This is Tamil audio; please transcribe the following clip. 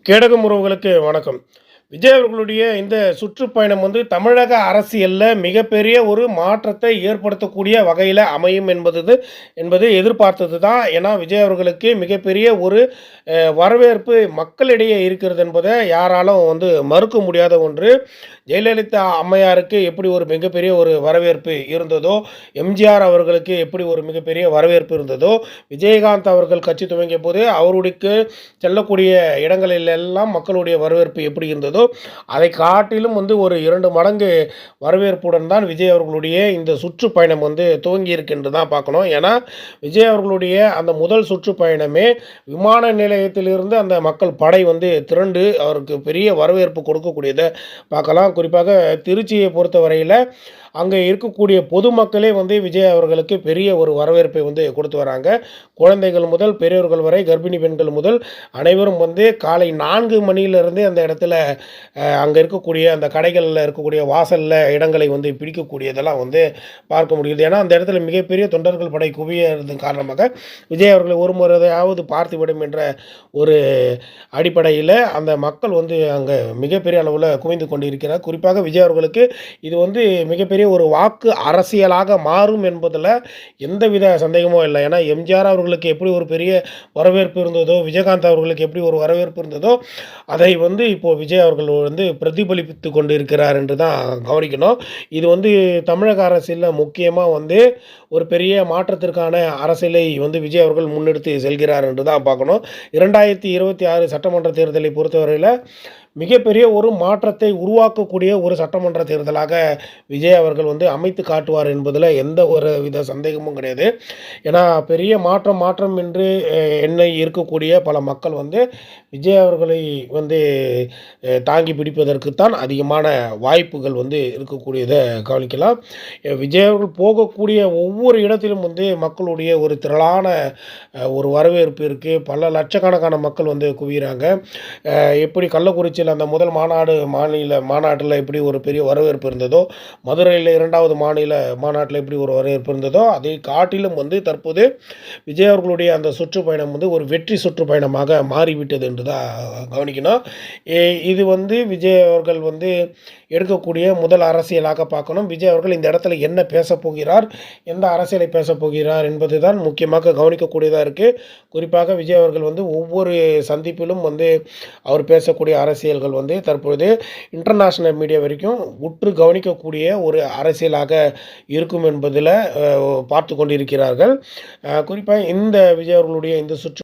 கேடகம் உறவுகளுக்கு வணக்கம். விஜய் அவர்களுடைய இந்த சுற்றுப்பயணம் தமிழக அரசியல்ல மிகப்பெரிய ஒரு மாற்றத்தை ஏற்படுத்தக்கூடிய வகையில அமையும் என்பது எதிர்பார்த்தது தான். ஏன்னா, விஜய் அவர்களுக்கு மிகப்பெரிய ஒரு வரவேற்பு மக்களிடையே இருக்கிறது என்பதை யாராலும் மறுக்க முடியாத ஒன்று. ஜெயலலிதா அம்மையாருக்கு எப்படி ஒரு மிகப்பெரிய ஒரு வரவேற்பு இருந்ததோ, எம்ஜிஆர் அவர்களுக்கு எப்படி ஒரு மிகப்பெரிய வரவேற்பு இருந்ததோ, விஜயகாந்த் அவர்கள் கட்சி துவங்கியபோது அவருக்கு செல்லக்கூடிய இடங்களில் எல்லாம் மக்களுடைய வரவேற்பு எப்படி இருந்ததோ, அதை காட்டிலும் ஒரு 2 மடங்கு வரவேற்புடன் தான் விஜய் அவர்களுடைய இந்த சுற்றுப்பயணம் துவங்கி இருக்கு தான் பார்க்கணும். ஏன்னா, விஜய் அவர்களுடைய அந்த முதல் சுற்றுப்பயணமே விமான நிலையத்திலிருந்து அந்த மக்கள் படை திரண்டு அவருக்கு பெரிய வரவேற்பு கொடுக்கக்கூடியதை பார்க்கலாம். குறிப்பாக திருச்சியை பொறுத்தவரையில் அங்கே இருக்கக்கூடிய பொதுமக்களே விஜய் அவர்களுக்கு பெரிய ஒரு வரவேற்பை கொடுத்து வராங்க. குழந்தைகள் முதல் பெரியவர்கள் வரை, கர்ப்பிணி பெண்கள் முதல் அனைவரும் காலை 4 மணியிலிருந்தே அந்த இடத்துல அங்கே இருக்கக்கூடிய அந்த கடைகளில் இருக்கக்கூடிய வாசலில் இடங்களை பிடிக்கக்கூடியதெல்லாம் பார்க்க முடியுது. ஏன்னா, அந்த இடத்துல மிகப்பெரிய தொண்டர்கள் படை குவியறது காரணமாக விஜய் அவர்களை ஒரு முறையாவது பார்த்துவிடும் என்ற ஒரு அடிப்படையில் அந்த மக்கள் அங்கே மிகப்பெரிய அளவில் குவிந்து கொண்டிருக்கிறார். குறிப்பாக விஜய் அவர்களுக்கு இது மிகப்பெரிய ஒரு வாக்கு அரசியலாக மாறும் என்பதில் எந்தவித சந்தேகமும் இல்லை. ஏன்னா, எம்ஜிஆர் அவர்களுக்கு எப்படி ஒரு பெரிய வரவேற்பு இருந்ததோ, விஜயகாந்த் அவர்களுக்கு எப்படி ஒரு வரவேற்பு இருந்ததோ, அதை இப்போ விஜய் அவர்கள் பிரதிபலித்து கொண்டு இருக்கிறார் என்று தான் கவனிக்கணும். இது தமிழக அரசியலில் முக்கியமாக ஒரு பெரிய மாற்றத்திற்கான அரசியலை விஜய் அவர்கள் முன்னெடுத்து செல்கிறார் என்று தான் பார்க்கணும். 2026 சட்டமன்ற தேர்தலை பொறுத்தவரையில் மிகப்பெரிய ஒரு மாற்றத்தை உருவாக்கக்கூடிய ஒரு சட்டமன்ற தேர்தலாக விஜய் அவர்கள் அமைத்து காட்டுவார் என்பதில் எந்த ஒரு வித சந்தேகமும் கிடையாது. ஏன்னா, பெரிய மாற்றம் என்று எண்ண இருக்கக்கூடிய பல மக்கள் விஜய் அவர்களை தாங்கி பிடிப்பதற்குத்தான் அதிகமான வாய்ப்புகள் இருக்கக்கூடியதை கவனிக்கலாம். விஜய் அவர்கள் போகக்கூடிய ஒவ்வொரு இடத்திலும் மக்களுடைய ஒரு திரளான ஒரு வரவேற்பு இருக்குது. பல லட்சக்கணக்கான மக்கள் குவிகிறாங்க. எப்படி கள்ளக்குறிச்சியில் அந்த முதல் மாநில மாநாட்டில் எப்படி ஒரு பெரிய வரவேற்பு இருந்ததோ, மதுரையில் 2வது மாநில மாநாட்டில் எப்படி ஒரு வரவேற்பு இருந்ததோ, அதை காட்டிலும் தற்போது விஜய் அவர்களுடைய அந்த சுற்றுப்பயணம் ஒரு வெற்றி சுற்றுப்பயணமாக மாறிவிட்டது என்று தான் கவனிக்கணும். இது விஜய் அவர்கள் எடுக்கக்கூடிய முதல் அரசியலாக பார்க்கணும். விஜய் அவர்கள் இந்த இடத்துல என்ன பேசப் போகிறார், எந்த அரசியலை பேசப் போகிறார் என்பது தான் முக்கியமாக கவனிக்கக்கூடியதாக இருக்குது. குறிப்பாக விஜய் அவர்கள் ஒவ்வொரு சந்திப்பிலும் அவர் பேசக்கூடிய அரசியல்கள் தற்பொழுது இன்டர்நேஷ்னல் மீடியா வரைக்கும் உற்று கவனிக்கக்கூடிய ஒரு அரசியலாக இருக்கும் என்பதில் பார்த்து கொண்டிருக்கிறார்கள். குறிப்பாக இந்த விஜய் அவர்களுடைய இந்த சுற்று